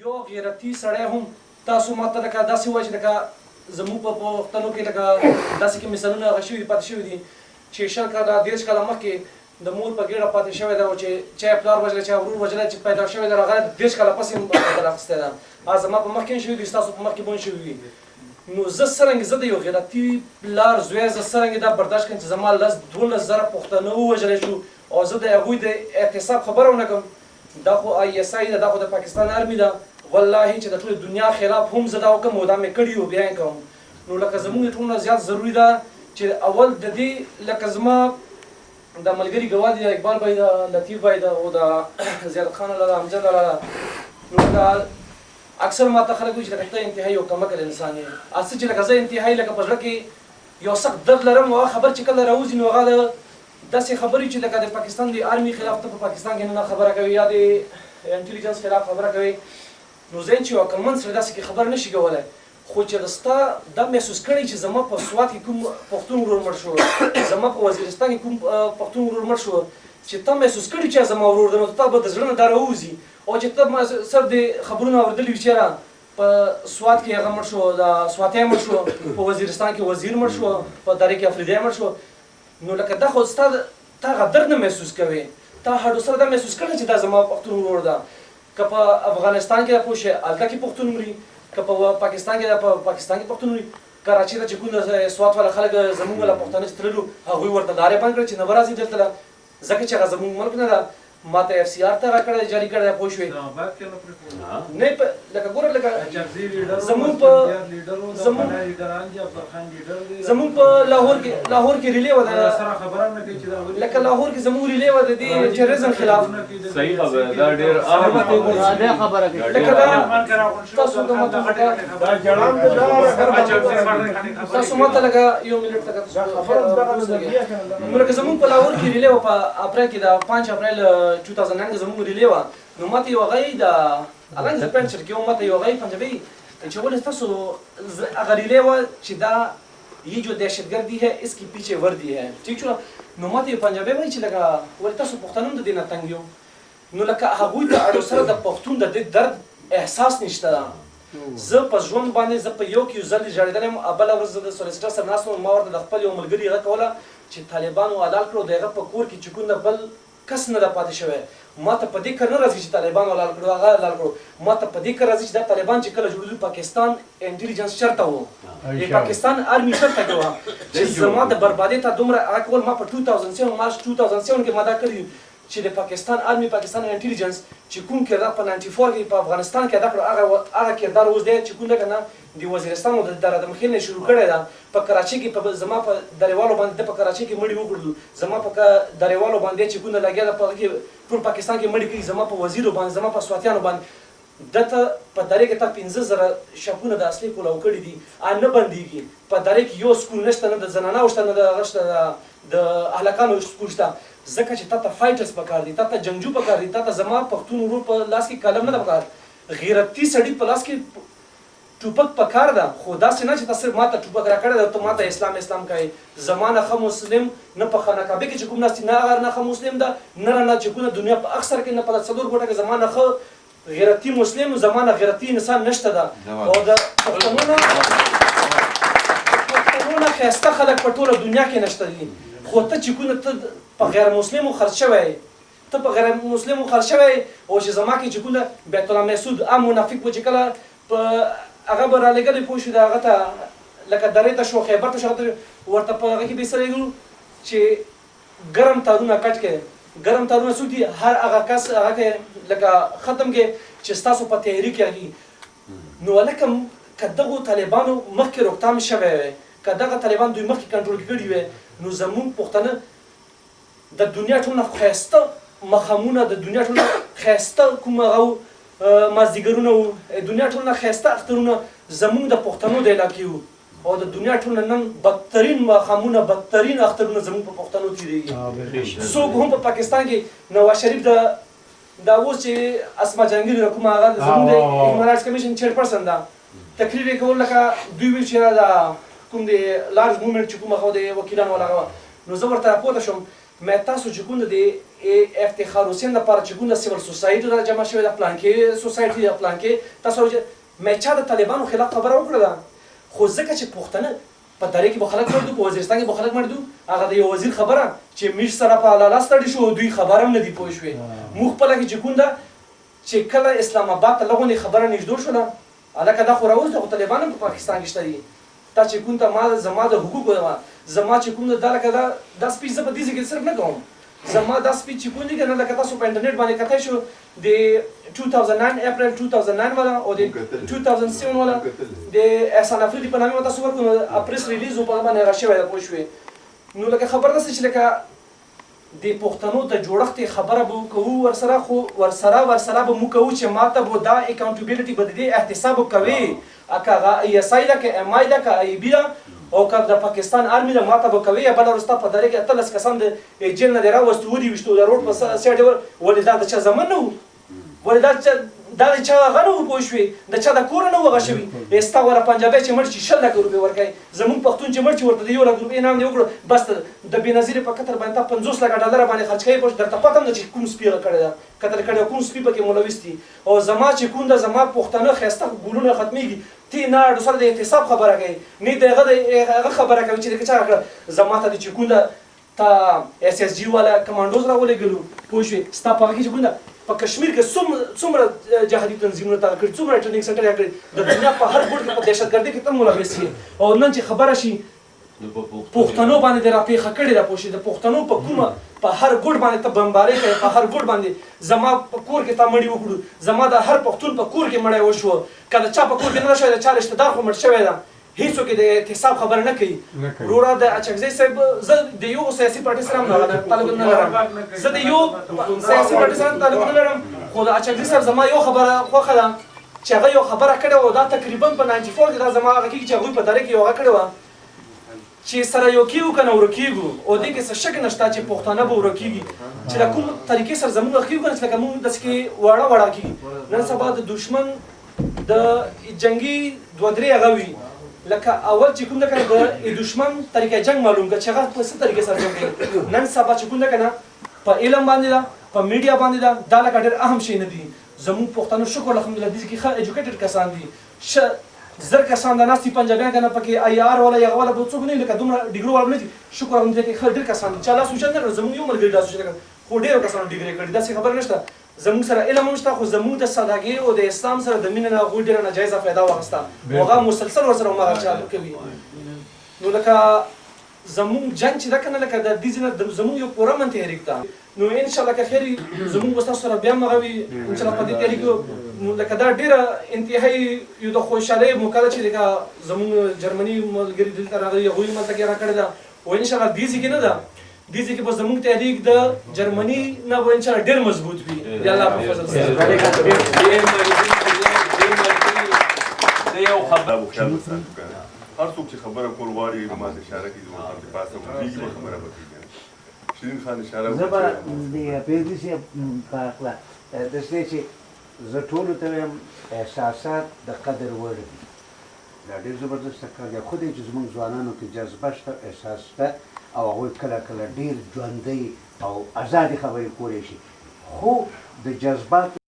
یو غیرتي سړی هم تاسو ماته لکه داسې وایي چې لکه زموږ په پښتنو کې لکه داسې کې مثالونه هغه شوي دي پاتې شوي دي چې 20 کاله 30 کاله مخکې د مور په ګېډه پاتې شوی ده چې چا پلار وژلی چا ورور وژلی چې پیدا شوی ده هغه 30 کاله پسې بدل اخیستی ده هغه زما په مخکې هم شوي دي ستاسو په مخکې به هم شوي وي نو زه د یو غیرتي پلار زوی زه څرنګه دا برداشت کړم چې زما 12 زره پښتانه ووژلی شو او زه د هغوی د اعتصاب خبره ونه کړم دا خو ISI ده دا خو د پاکستان آرمي ده والله چې د ټولې دنیا خلاف هم زه دا وکړم او دا مې کړي او بیا یې کوم نو لکه زموږ ټول نه زیات ضروري ده چې اول د دې لکه زما د ملګري ګواه دي اقبال بھائی ده لطیف بھائی ده او د زیارت خان الله ده امجد الله ده نو اکثر ماته خلک وایي چې لکه ته انتهایي یو کمعقل انسان یې اصل چې لکه زه انتهایي لکه په زړه کې یو سخت درد لرم او هغه خبر چې کله راوځي نو هغه داسې خبرې چې لکه د پاکستان د آرمي خلاف ته په پاکستان کې نه خبره کوي یا د انټيليجنس خلاف خبره کوي نو زه چې یو عقلمند سړی داسې کې خبره نشي کولی خو چې ستا دا محسوس کړی چې زما په سوات کې کوم پښتون ورور مړ شو زما په وزیرستان کې کوم پښتون ورور مړ شو چې ته محسوس کړی چې زما ورور دی نو تا به د زړه نه دا راوځي او چې ته سر د خبرونه اورېدلي وي چېرې په سوات کې هغه مړ شو د سواتۍ مړ شو په وزیرستان کې وزیر مړ شو په دارې کې افریدی مړ شو نو لکه دا خو ستا ته هغه درد نه محسوس کوې تا هډو سره دا محسوس کړی چې دا زما پښتون ورور ده که په افغانستان کې پوه شې هلته کې پښتون مري که په پاکستان کې په پاکستان کې پښتون مري کراچۍ ته چې کوم سوات والا خلک زموږ له پښتانه چې تللو هغوی ورته لارې بند کړې چې نه به راځي دلته ځکه چې هغه زموږ ملک نه ده ما ته FCR ته راکړی جاري کړی پوه شوې نه لکه ګوره لکه زموږ په لاهور کې ریلې وه لکه لاهور کې زموږ ریلې وه د دې ټیرریزم خلاف صحیح خبره دا ډېر خبره کوي لکه دا تاسو ته ماته لکه یو منټ ته نو لکه زموږ په لاهور کې ریلې وه په اپریل کې د 5 اپریل 2009 کې زموږ ریلې وه نو ماته یو هغه د الان زه پنچر کې وم ماته یو هغه پنجابي چې ولې تاسو هغه ریلې وه چې دا ये जो दहशतगर्दी है इसके पीछे वर्दी है ठीक छو نو ماته یو پنجابي وایي چې لکه ولې تاسو پښتانه هم د دې نه تنګ یو نو لکه هغوی ته اړو سره د پښتون د دې درد احساس نشته زه په ژوند باندې زه په یو کې یو ځل ژړېدلی یم بله ورځ زه د سولیسیټر سره ناست وم ما ورته د خپل یو ملګري هغه کوله چې طالبانو حلال کړو د هغه په کور کې چې کوم د بل کس نه ده پاتې شوی ما ته په دې کار نه راځي چې طالبان حلال کړو هغه حلال کړو ما ته په دې کار راځي چې دا طالبان چې کله جوړېدل پاکستان انټيليجنس چېرته و د پاکستان آرمي چېرته کې وه چې زما د بربادۍ ته دومره هغه کول ما په 2007 مارچ 2007 کې ما دا کړي چې د پاکستان آرمي پاکستان انټيليجنس چې کوم کردار په 94 کې په افغانستان کې ادا کړو هغه کردار اوس دی چې کوم ده که نه د وزیرستان د مخې نه شروع کړی ده په کراچۍ کې زما په دریوالو باندې په کراچۍ کې مړي وکړلو زما په دریوالو باندې چې کوم لګیا ده په هغه کې ټول پاکستان کې مړي کړي زما په وزیرو باندې زما په سواتیانو باندې دته په درې کې تا 15000 شپونه د اصلي کولاو کړي دي نه بندېږي په درې کې یو سکول نشته نه د زنانو شته نه د هغه شته د هلکانو سکول شته ځکه چې تا ته فایټرز پکار دي تا ته جنګجو پکار دي تا ته زما پښتون ورور په لاس کې قلم نه ده پکار غیرتي سړي په لاس کې ټوپک پکار ده خو داسې نه چې تا صرف ما ته ټوپک راکړی ده ته ما ته اسلام کوې زما نه ښه مسلم نه په خانقابه کې چې کوم ناست نه هغه نه ښه مسلم ده نه رانه چې کومه دنیا په اکثر کې نه په 4 ګوټه کې زما نه ښه غیرتي مسلم زما نه غیرتي انسان نشته ده او د پښتنو نه ښایسته خلک په ټوله دنیا کې نشته دي خو ته چې کومه ته په غیر مسلمو خرڅ شوی ته په غیر مسلمو خرڅ شوی او چې زما کې چې کومه بیت الله مسعود منافق و چې کله په هغه به رالېږلی پوه شو د هغه ته لکه درې ته شو خیبر ته شو ورته په هغه کې به یې څه لېږلو چې ګرم تارونه کټ کړئ ګرم تارونه څوک دي هر هغه کس هغه کې لکه ختم کې چې ستاسو په تیاري کې راغلي نو هلکه که دغو طالبانو مخکې روکتام شوی وی که دغه طالبان دوی مخکې کنټرول کړي وی نو زموږ پښتانه د دنیا ټول نه ښایسته مخامونه د دنیا ټول نه ښایسته کوم هغه مازدیګرونه وو دنیا ټول نه ښایسته اخترونه زموږ د پښتنو د علاقې وو او د دنیا ټول نن بدترین مخامونه بدترین اخترونه زموږ په پښتنو تېرېږي څوک هم په پاکستان کې نواز شریف دا اوس چې اسما جهانګیر کومه هغه زموږ د هیومن رایټس کمیشن چیرپرسن ده تقریر یې کول لکه دوی ویل چې دا کوم د لارج موومنټ چې کوم هغه د وکیلانو والا نو زه ورته راپورته شوم مې تاسو چې کوم د افتخار حسین لپاره چې کوم د سیول سوسایټي را جمع شوی د پلانکې سوسایټي د پلانکې تاسو مې چا د طالبانو خلاف خبره وکړه خو ځکه چې پښتانه په دره کې به خلک مړ دو په وزیرستان کې به خلک مړ دو هغه د یو وزیر خبره چې میش سره په لاس تړي شو دوی خبره هم نه دی پوه شوې موږ خپله کې چې کوم ده چې کله اسلام آباد ته لغونې خبره نږدې شوله هلکه دا خو راوز ده خو طالبان هم په پاکستان کې شته دي تا چې کوم ته زما د حقوقو زما چې کوم دا لکه دا سپیچ زه په دې ځای کې صرف نه کوم زما دا سپیچ چې کوم دي که نه لکه تاسو په انټرنیټ باندې کتای شو د 2009 اپریل 2009 والا او د 2007 والا د احسان افریدي په نامه تاسو ورکړو پریس ریلیز په باندې راشي وای پوه شوې نو لکه خبر ده چې لکه د پښتنو د جوړښت خبره به کوو ورسره خو ورسره به مو کوو چې ماته به دا اکاونټیبلټي به د دې احتساب کوي اکه ای اس آی ده که ام آی ده که ای بي ده او که د پاکستان آرمي ده ماته به کوي بله ورځ ستا په دره کې 18 کسان د جیل نه دې راوستو ودېویشتو د روډ په سایډ ولې دا د چا زمن نه و ولې دا د چا هغه نه و پوه شوې د چا د کوره نه و هغه شوي ستا وره پنجابی چې مړ شي 10 لکه روپۍ ورکوي زموږ پښتون چې مړ شي ورته د 1 لک روپۍ انعام دې وکړو بس د بېنظیرې په قطر باندې تا 50 لکه ډالره باندې خرڅ کوي پوه درته پته هم ده چې کوم سپي هغه کړې ده قتل کړی کوم سپي پکې ملوث دي او زما چې کوم ده زما پښتانه ښایسته ګلونه ختمېږي تی نه سره د احتساب خبره کوي نه د هغه خبره کوي چې د چا کړه زما ته د چې کوم ده تا اس اس جي والا کمانډوز راولېږلو پوه شوې ستا په هغه کې چې کوم ده په کشمیر کې څومره جهادي تنظیمونه تار کړي څومره ټریننګ سنټر یې کړي د دنیا په هر ګوټ کې په دهشتګردۍ کې ته ملوث یې او نن چې خبره شي پښتنو باندې دې راپېښه کړې ده پوه شوې د پښتنو په کومه په هر ګوټ باندې ته بمبارۍ کوې په هر ګوټ باندې زما په کور کې تا مړي وکړو زما د هر پښتون په کور کې مړی وشو که د چا په کور کې نه شوی د چا رشته دار خو مړ شوی ده هیڅوک د احتساب خبره نه کوي وروره د اچکزی صاحب زه د یو سیاسي پارټي سره هم تعلق نه لرم زه د یو سیاسي پارټي سره تعلق نه لرم خو د اچکزی صاحب زما یو خبره خوښه ده چې هغه یو خبره کړې وه دا تقریبا په 94 کې دا زما هغه کېږي چې هغوی په دره کې یو هغه کړې وه چې سره یو کېږو که نه ورکېږو او دې کې څه شک نشته چې پښتانه به ورکېږي چې د کوم طریقې سره زموږ کېږو که نه چې لکه موږ داسې کې واړه کېږي نن سبا د دشمن د جنګي 2-3 هغه وي لکه اول چې کوم ده که نه د دشمن طریقه جنګ معلوم کړه چې هغه په څه طریقې سره جنګ کوي نن سبا چې کوم ده که نه په علم باندې ده په میډیا باندې ده دا لکه ډېر اهم شی نه دي زموږ پښتانه شکر الحمدلله دې کې ښه ایجوکیټډ کسان دي زر کسان د ناستي پنجابیان که نه پکې آی آر والا هغه والا به څوک نه وي لکه دومره ډیګرو والا نه دي شکر الحمدلله کې ښه ډېر کسان دي چا لاس اوچت نه کړه زموږ یو ملګري لاس اوچت کړه خو ډېرو کسانو ډیګري کړي داسې خبره نشته زموږ سره علم هم شته خو زموږ د سادهګۍ او د اسلام سره د مینې نه هغوی ډېره ناجایزه فایده واخیسته او هغه مسلسل ورسره هماغه چل کوي نو لکه زموږ جنګ چې ده که نه لکه د دې ځای نه زموږ یو پوره من تحریک ده نو انشاءالله که خیر زموږ به ستاسو سره بیا هم هغه وي انشاءالله په دې تحریک نو لکه دا ډېره انتهایي یو د خوشحالۍ موقع ده چې لکه زموږ جرمني ملګري دلته راغلي هغوی ملته کې هغه کړې ده او انشاءالله دې ځای کې نه ده دې ځای کې به زموږ تحریک د جرمني نه به انشاءالله ډېر مضبوط وي د الله په فضل سره یو خبره هر څوک چې خبره کول غواړي نو ما ته اشاره کړي زما په پاسه وکړي به خبره وکړي شیرین خان اشاره زه به د پیدي صاحب په هکله داسې چې زه ټولو ته وایم احساسات د قدر وړ دي دا ډېر زبردسته کار دی خو دی چې زموږ ځوانانو کې جذبه شته احساس شته او هغوی کله کله ډېر ژوندی او ازادې خبرې کولی شي خو د جذباتو